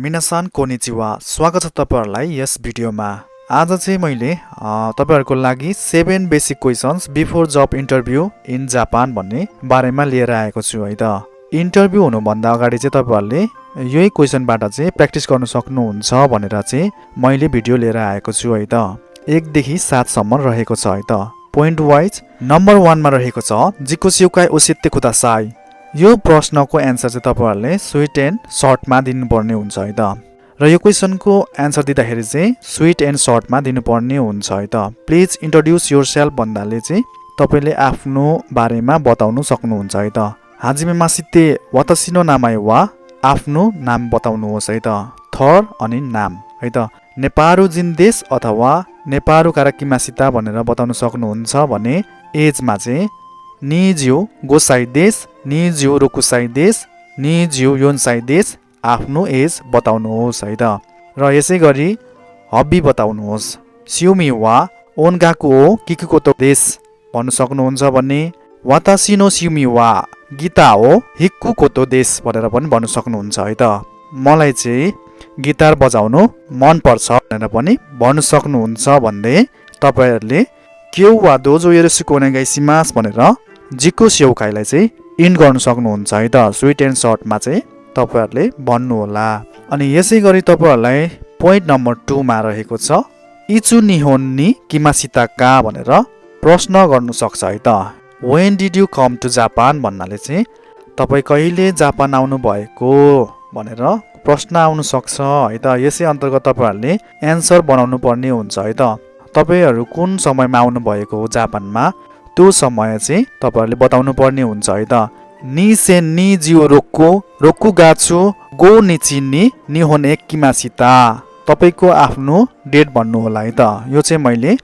मिनासान konnichiwa स्वागत छ तपाईहरुलाई यस भिडियोमा। आज चाहिँ मैले तपाईहरुको लागि 7 basic questions before job interview in Japan भन्ने बारेमा लिएर आएको छु है त। इन्टरभ्यु हुनुभन्दा अगाडि चाहिँ तपाईहरुले यही क्वेशनबाट चाहिँ प्र्याक्टिस गर्न सक्नुहुन्छ भनेर चाहिँ मैले भिडियो लिएर आएको छु है त। 1 देखि 7 सम्म रहेको छ है त। पोइन्ट वाइज नम्बर 1 मा रहेको छ जिकोसिउकाई ओसेते कुदासाई। यो प्रश्नको एन्सर चाहिँ तपाईहरुले स्विट एन्ड सर्टमा दिनुपर्ने हुन्छ है त। र यो क्वेशनको एन्सर दिँदाखेरि चाहिँ स्विट एन्ड सर्टमा दिनुपर्ने हुन्छ है त। प्लिज इन्ट्रोड्युस योरसेल्फ भन्दाले चाहिँ तपाईले आफ्नो बारेमा बताउन सक्नुहुन्छ है त। हाजिमे मासिते वातासी नो नामाई वा आफ्नो नाम बताउनुहोस् है त। थर अनि नाम है त। नेपारू जिन्देश अथवा नेपारू काराकिमासिता भनेर बताउन सक्नुहुन्छ भने एजमा चाहिँ निज्यू गोसाई देश, निज्यू रोकुसाई देश, निज्यू योनसाई देश आफ्नो एज बताउनुहोस् है त। र यसै गरी हबी बताउनुहोस्। स्युमी वा ओनगाकु ओ किकुकोतो देश भन्न सक्नुहुन्छ भने वातासी नो स्युमी वा गीता हो हिक्कुकोतो देश भनेर पनि भन्न सक्नुहुन्छ है त। मलाई चाहिँ गिटार बजाउनु मन पर्छ भनेर पनि भन्न सक्नुहुन्छ भन्दै तपाईहरुले क्यौ वा दोजो योरोसिको ओनेगाइसिमास भनेर जिको सेउकाईलाई चाहिँ इन्ड गर्न सक्नुहुन्छ है त। स्विट एन्ड सर्टमा चाहिँ तपाईहरुले भन्नु होला। अनि यसै गरी तपाईहरुलाई पोइन्ट नम्बर 2 मा रहेको छ इचु निहोन नि किमासिता का भनेर प्रश्न गर्न सक्छ है त। When did you come to Japan भन्नाले चाहिँ तपाई कहिले जापान आउनु भएको भनेर प्रश्न आउन सक्छ है त। यसै अन्तर्गत तपाईहरुले एन्सर बनाउनु पर्ने हुन्छ है त। तपाईहरु कुन समयमा आउनु भएको हो जापानमा त्यो समय चाहिँ तपाईहरुले बताउनु पर्ने हुन्छ है त। नि सेन नि जिउ रोक्को रोक्कु गाछु गो निची नि निहोन एक किमासिता। तपाईको आफ्नो डेट भन्नु होला है त। यो चाहिँ मैले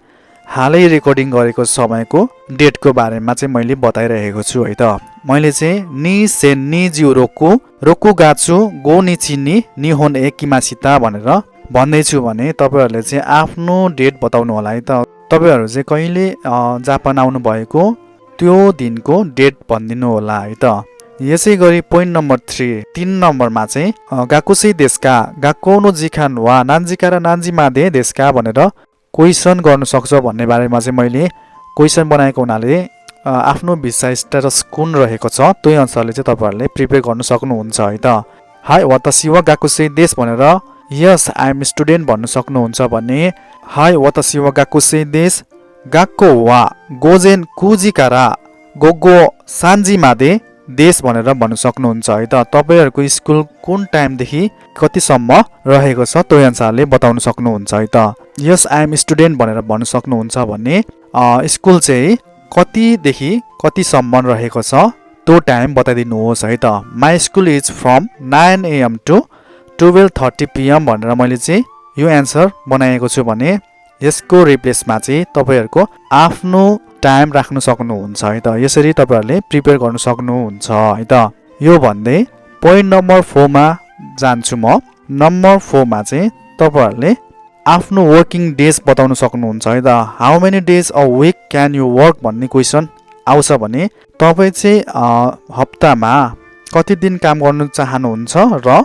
हालै रेकर्डिङ गरेको समयको डेटको बारेमा चाहिँ मैले बताइरहेको छु है त। मैले चाहिँ नि सेन नि जिउ रोक्को रोक्कु गाछु गो निची नि निहोन एक किमासिता भनेर भन्दैछु भने तपाईहरुले चाहिँ आफ्नो डेट बताउनु होला है त। तपाईहरु चाहिँ कहिले जापान आउनु भएको त्यो दिनको डेट भनिदिनु होला है त। यसै गरी पोइन्ट नम्बर 3 नम्बरमा चाहिँ गाकुसै देशका गाकोनो जिखान वा नान्जिका र नान्जिमादे देशका भनेर क्वेशन गर्न सक्छ भन्ने बारेमा चाहिँ मैले क्वेशन बनाएको हुनाले आफ्नो भिसा स्ट्याटस कुन रहेको छ त्यही अनुसारले चाहिँ तपाईहरुले प्रिपेयर गर्न सक्नुहुन्छ है त। हाई वातासी वा गाकुसै देश भनेर यस आई एम स्टुडेन्ट भन्न सक्नुहुन्छ भने हाई वातासी वा गाकुसै देश गाक्को वा गोजेन कुजिकारा गोगो सान्जिमादे देश भनेर भन्न सक्नुहुन्छ है त। तपाईहरुको स्कुल कुन टाइमदेखि कतिसम्म रहेको छ त्यो अनुसारले बताउन सक्नुहुन्छ है त। यस आई एम स्टुडेन्ट भनेर भन्न सक्नुहुन्छ भने स्कुल चाहिँ कतिदेखि कतिसम्म रहेको छ त्यो टाइम बताइदिनुहोस् है त। My school is from 9 AM to 12:30 PM भनेर मैले चाहिँ यो एन्सर बनाएको छु भने यसको रिप्लेसमा चाहिँ तपाईहरुको आफ्नो टाइम राख्न सक्नुहुन्छ है त। यसरी तपाईहरुले प्रिपेयर गर्न सक्नुहुन्छ है त। यो भन्दै पोइन्ट नम्बर 4 मा जान्छु म। नम्बर 4 मा चाहिँ तपाईहरुले आफ्नो वर्किङ डेज बताउन सक्नुहुन्छ है त। How many days a week can you work भन्ने क्वेशन आउँछ भने तपाई चाहिँ हप्तामा कति दिन काम गर्न चाहनुहुन्छ र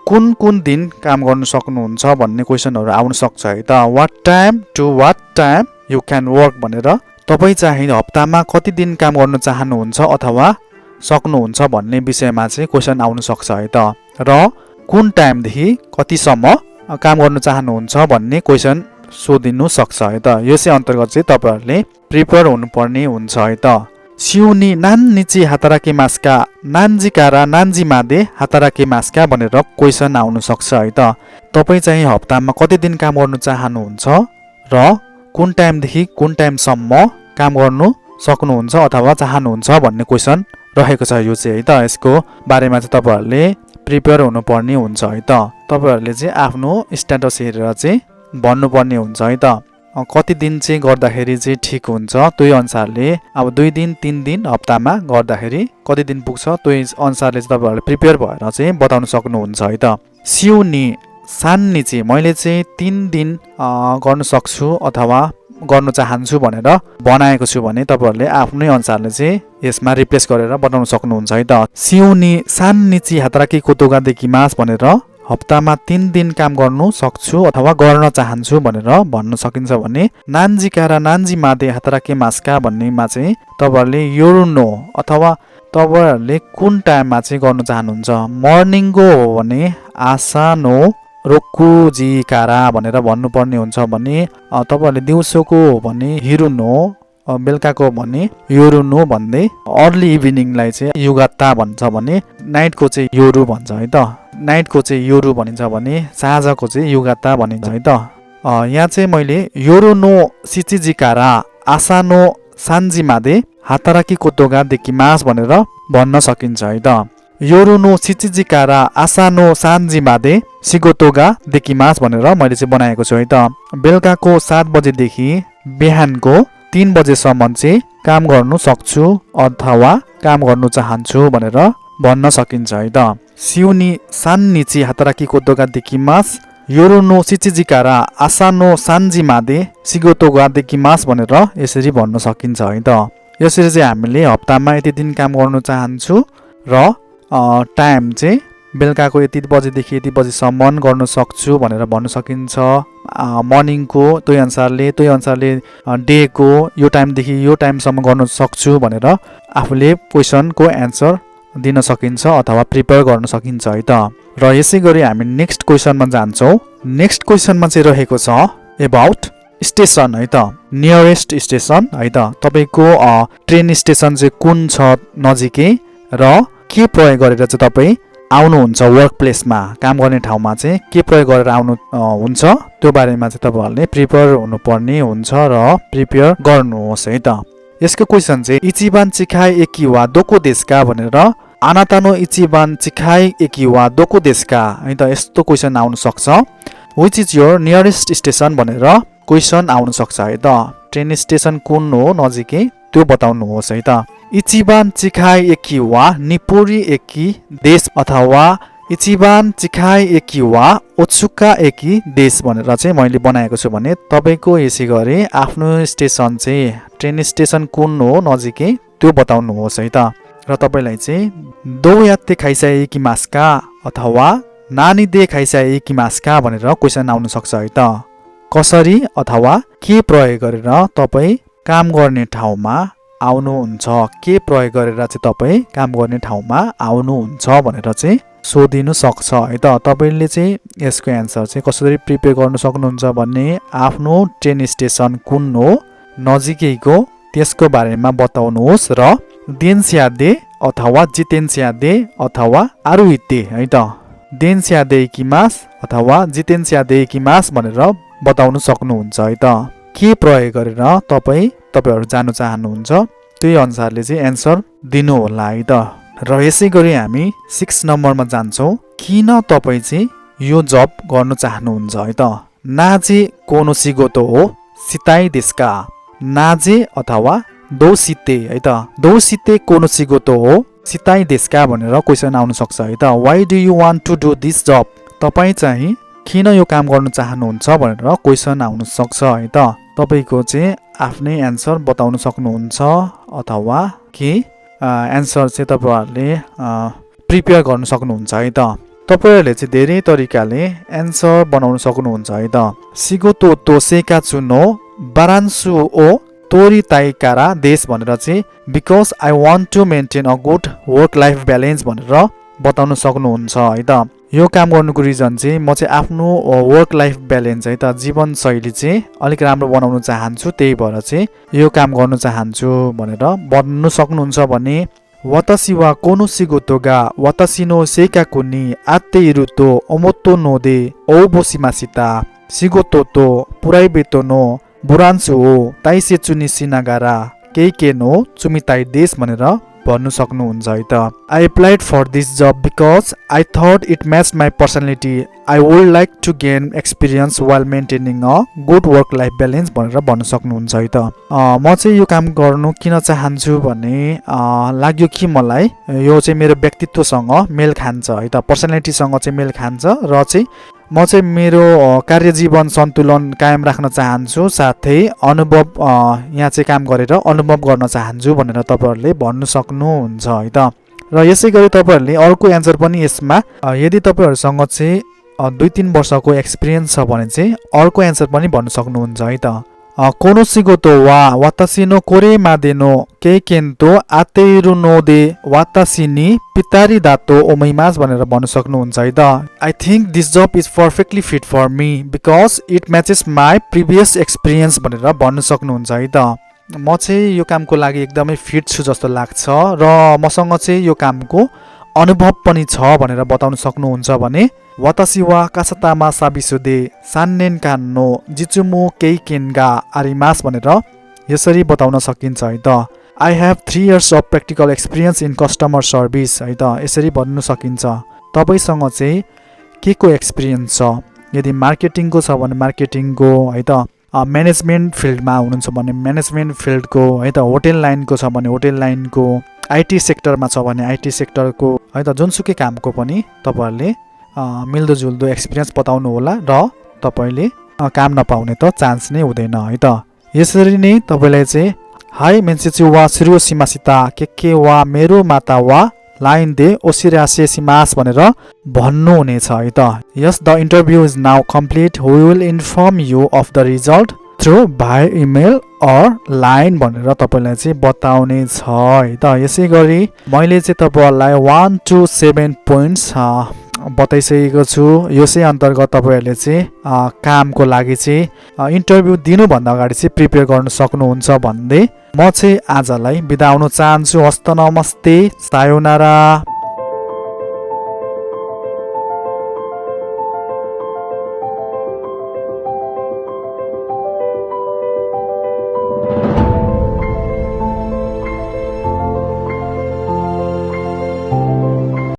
कुन कुन दिन काम गर्न सक्नुहुन्छ भन्ने क्वेशनहरु आउन सक्छ है त। What time to what time you can work भनेर तपाई चाहिँ हप्तामा कति दिन काम गर्न चाहनुहुन्छ अथवा सक्नुहुन्छ भन्ने विषयमा चाहिँ क्वेशन आउन सक्छ है त। र कुन टाइमदेखि कतिसम्म काम गर्न चाहनुहुन्छ भन्ने क्वेशन सोधिनु सक्छ है त। यसै अन्तर्गत चाहिँ तपाईहरुले प्रिपेयर हुनुपर्ने हुन्छ है त। सिउनी नान्निची हाताराकी मास्का नान्जिकारा नान्जिमादे हाताराकी मास्का भनेर क्वेशन आउन सक्छ है त। तपाई चाहिँ हप्तामा कति दिन काम गर्न चाहनुहुन्छ र कुन टाइमदेखि कुन टाइमसम्म काम गर्नु सक्नुहुन्छ अथवा चाहनुहुन्छ भन्ने क्वेशन रहेको छ यो चाहिँ है त। यसको बारेमा चाहिँ तपाईहरुले प्रिपेयर हुनुपर्ने हुन्छ है त। तपाईहरुले चाहिँ आफ्नो स्ट्याटस हेरेर चाहिँ भन्नुपर्ने हुन्छ है त। कति दिन चाहिँ गर्दाखेरि चाहिँ ठिक हुन्छ त्यही अनुसारले अब 2 दिन 3 दिन हप्तामा गर्दाखेरि कति दिन पुग्छ त्यही अनुसारले चाहिँ तपाईहरुले प्रिपेयर भएर चाहिँ बताउन सक्नुहुन्छ है त। सिउनी सान्नी चाहिँ मैले चाहिँ 3 दिन गर्न सक्छु अथवा गर्न चाहन्छु भनेर बनाएको छु भने तपाईहरुले आफ्नै अनुसारले चाहिँ यसमा रिप्लेस गरेर बताउन सक्नुहुन्छ है त। सिउनी सान्निची हाताराकी कोतोगा देखिमास भनेर हप्तामा 3 दिन काम गर्नु सक्छु अथवा गर्न चाहन्छु भनेर भन्न सकिन्छ भने नान्जिका र नान्जी मादे हाताराके मास्का भन्नेमा चाहिँ तपाईहरुले योरु नो अथवा तपाईहरुले कुन टाइममा चाहिँ गर्न चाहनुहुन्छ। मर्निङको हो भने आसा नो रोकुजिकारा भनेर भन्नुपर्ने हुन्छ भने तपाईहरुले दिउँसोको हो भने हिरु नो बेलुकाको भने योरु नो भन्दै अर्ली इभिनिङलाई चाहिँ युगात्ता भन्छ भने नाइटको चाहिँ योरु भन्छ है त। नाइटको चाहिँ योरु भनिन्छ भने साँझको चाहिँ युगात्ता भनिन्छ है त। यहाँ चाहिँ मैले योरु नो सिचिजिकारा आसा नो सान्जी मादे हाताराकी कोतोगा देकिमास भनेर भन्न सकिन्छ है त। योरु नो सिचिजिकारा आसा नो सान्जी मादे सिगोतोगा देकिमास भनेर मैले चाहिँ बनाएको छु है त। बेलुकाको 7 बजेदेखि बिहानको 3 बजेसम्म चाहिँ काम गर्नु सक्छु अथवा काम गर्नु चाहन्छु भनेर भन्न सकिन्छ है त। सिउनी सान्निची हाताराकी कोतोगा देकिमास योरु नो सिचिजिकारा आसा नो सान्जी मादे सिगोतोगा देकिमास भनेर यसरी भन्न सकिन्छ है त। यसरी चाहिँ हामीले हप्तामा यति दिन काम गर्न चाहन्छु र टाइम चाहिँ बेलुकाको यति बजेदेखि यति बजेसम्म गर्न सक्छु भनेर भन्न सकिन्छ। मर्निङको त्यही अनुसारले डेको यो टाइमदेखि यो टाइमसम्म गर्न सक्छु भनेर आफूले क्वेसनको एन्सर दिन सकिन्छ अथवा प्रिपेयर गर्न सकिन्छ है त। र यसै गरी हामी नेक्स्ट क्वेसनमा जान्छौँ। नेक्स्ट क्वेसनमा चाहिँ रहेको छ एबाउट स्टेसन है त। नियरेस्ट स्टेसन है त। तपाईको ट्रेन स्टेसन चाहिँ कुन छ नजिकै र के प्रयोग गरेर चाहिँ तपाईँ आउनुहुन्छ वर्क प्लेसमा काम गर्ने ठाउँमा चाहिँ के प्रयोग गरेर आउनु हुन्छ त्यो बारेमा चाहिँ तपाईहरुले प्रिपेयर हुनुपर्ने हुन्छ र प्रिपेयर गर्नुहोस् है त। यसको क्वेसन चाहिँ इचिबान चिखाइ एकी वा दोको देशका भनेर आनातानो इचिबान चिखाइ एकी वा दोको देशका है त यस्तो क्वेसन आउन सक्छ। Which is your nearest station भनेर क्वेसन आउन सक्छ है त। ट्रेन स्टेसन कुन हो नजिकै त्यो बताउनुहोस् है त। इचिबान चिखाइ एकी वा निपोरी एकी देश अथवा इचिबान चिखाइ एकी वा ओत्सुका एकी देश भनेर चाहिँ मैले बनाएको छु भने तपाईको यसै गरी आफ्नो स्टेसन चाहिँ ट्रेन स्टेसन कुन हो नजिकै त्यो बताउनुहोस् है त। र तपाईलाई चाहिँ दो यात्ते खाइसा एकी मास्का अथवा नानी दे खाइसा एकी मास्का भनेर क्वेसन आउन सक्छ है त। कसरी अथवा के प्रयोग गरेर तपाईँ काम गर्ने ठाउँमा आउनुहुन्छ के प्रयोग गरेर चाहिँ तपाईँ काम गर्ने ठाउँमा आउनुहुन्छ भनेर चाहिँ सोधिनु सक्छ है त। तपाईले चाहिँ यसको एन्सर चाहिँ कसरी प्रिपेयर गर्न सक्नुहुन्छ भन्ने आफ्नो ट्रेन स्टेसन कुन हो नजिकैको त्यसको बारेमा बताउनुहोस् र देन्स्यादे अथवा जितेन्स्यादे अथवा आरुहिते है त। देन्स्यादे इकिमास अथवा जितेन्स्यादे इकिमास भनेर बताउन सक्नुहुन्छ है त। के प्रयोग गरेर तपाईहरु जान चाहनुहुन्छ त्यही अनुसारले चाहिँ एन्सर दिनु होला है त। र यसै गरी हामी 6 नम्बरमा जान्छौँ। किन तपाईँ चाहिँ यो जब गर्न चाहनुहुन्छ है त। नाजे कोनो सिगोतो हो सिताई देशका नाजे अथवा दौसिते है त। दौसिते कोनो सिगोतो हो सिताई देशका भनेर क्वेसन आउन सक्छ है त। Why do you want to do this जब तपाईँ चाहिँ किन यो काम गर्न चाहनुहुन्छ भनेर क्वेसन आउन सक्छ है त। तपाईको चाहिँ आफ्नै एन्सर बताउन सक्नुहुन्छ अथवा के एन्सर चाहिँ तपाईहरुले प्रिपेयर गर्न सक्नुहुन्छ है त। तपाईहरुले चाहिँ धेरै तरिकाले एन्सर बनाउन सक्नुहुन्छ है त। सिगोतो तो सेका चुनो बारान्सु ओ तोरी ताइकारा देश भनेर चाहिँ because I want to maintain a good work life balance भनेर बताउन सक्नुहुन्छ है त। यो काम गर्नुको रिजन चाहिँ म चाहिँ आफ्नो वर्क लाइफ ब्यालेन्स है त जीवन शैली चाहिँ अलिक राम्रो बनाउन चाहन्छु त्यही भएर चाहिँ यो काम गर्न चाहन्छु भनेर भन्नु सक्नुहुन्छ भने वतासी वा कोनो सिगोतोगा वतासी नो सेका कुनी आत्ते इरुतो ओमोतो नोदे ओबोसिमासिता सिगोतो तो पुराइबेतो नो बुरान्सु हो ताइसे चुनी सिनागारा केके नो चुमिताई देश भनेर भन्नु सक्नुहुन्छ है त। I applied for this job because I thought it matched my personality I would like to gain experience while maintaining a good work life balance भनेर भन्न सक्नुहुन्छ है त। म चाहिँ यो काम गर्नु किन चाहन्छु भन्ने लाग्यो कि मलाई यो चाहिँ मेरो व्यक्तित्वसँग मेल खान्छ है त। पर्सनालिटीसँग चाहिँ मेल खान्छ र चाहिँ म चाहिँ मेरो कार्यजीवन सन्तुलन कायम राख्न चाहन्छु साथै अनुभव यहाँ चाहिँ काम गरेर अनुभव गर्न चाहन्छु भनेर तपाईहरुले भन्नु सक्नुहुन्छ है त। र यसै गरी तपाईहरुले अर्को एन्सर पनि यसमा यदि तपाईहरुसँग चाहिँ 2-3 वर्षको एक्सपिरियन्स छ भने चाहिँ अर्को एन्सर पनि भन्न सक्नुहुन्छ है त। この仕事は私のこれまでの経験と合っているので私にぴったりだと思いますभनेर भन्न सक्नुहुन्छ है त। I think this job is perfectly fit for me because it matches my previous experience भनेर भन्न सक्नुहुन्छ है त। म चाहिँ यो कामको लागि एकदमै फिट छु जस्तो लाग्छ र मसँग चाहिँ यो कामको अनुभव पनि छ भनेर बताउन सक्नुहुन्छ भने 私はカサタマサビスで3年間の実務経験がありますभनेर यसरी बताउन सकिन्छ है त। I have 3 years of practical experience in customer service है त यसरी भन्नु सकिन्छ। तपाईसँग चाहिँ के को एक्सपिरियन्स छ, यदि मार्केटिङको छ भने मार्केटिङको है त, म्यानेजमेन्ट फिल्डमा हुनुहुन्छ भने म्यानेजमेन्ट फिल्डको है त, होटेल लाइनको छ भने होटेल लाइनको, आइटी सेक्टरमा छ भने आइटी सेक्टरको है त, जुनसुकै कामको पनि तपाईहरुले मिल्दोजुल्दो एक्सपिरियन्स बताउनु होला र तपाईले काम नपाउने त चान्स नै हुँदैन है त। यसरी नै तपाईलाई चाहिँ हाई मेन्सेचु वा सिरुसिमासिता के वा मेरो माता वा लाइन दे ओसिरासे सिमास भनेर भन्नु हुनेछ है त। Yes the interview is now complete, we will inform you of the result through by email or line भनेर तपाईलाई चाहिँ बताउने छ है त। यसै गरी मैले चाहिँ तपाईहरुलाई 1 to 7 पोइन्ट्स बताइसकेको छु। यसै अन्तर्गत तपाईहरुले चाहिँ कामको लागि चाहिँ इन्टरभ्यु दिनुभन्दा अगाडि चाहिँ प्रिपेयर गर्न सक्नुहुन्छ भन्दै म चाहिँ आजलाई बिदा हुन चाहन्छु। हस्त नमस्ते, सायोनारा।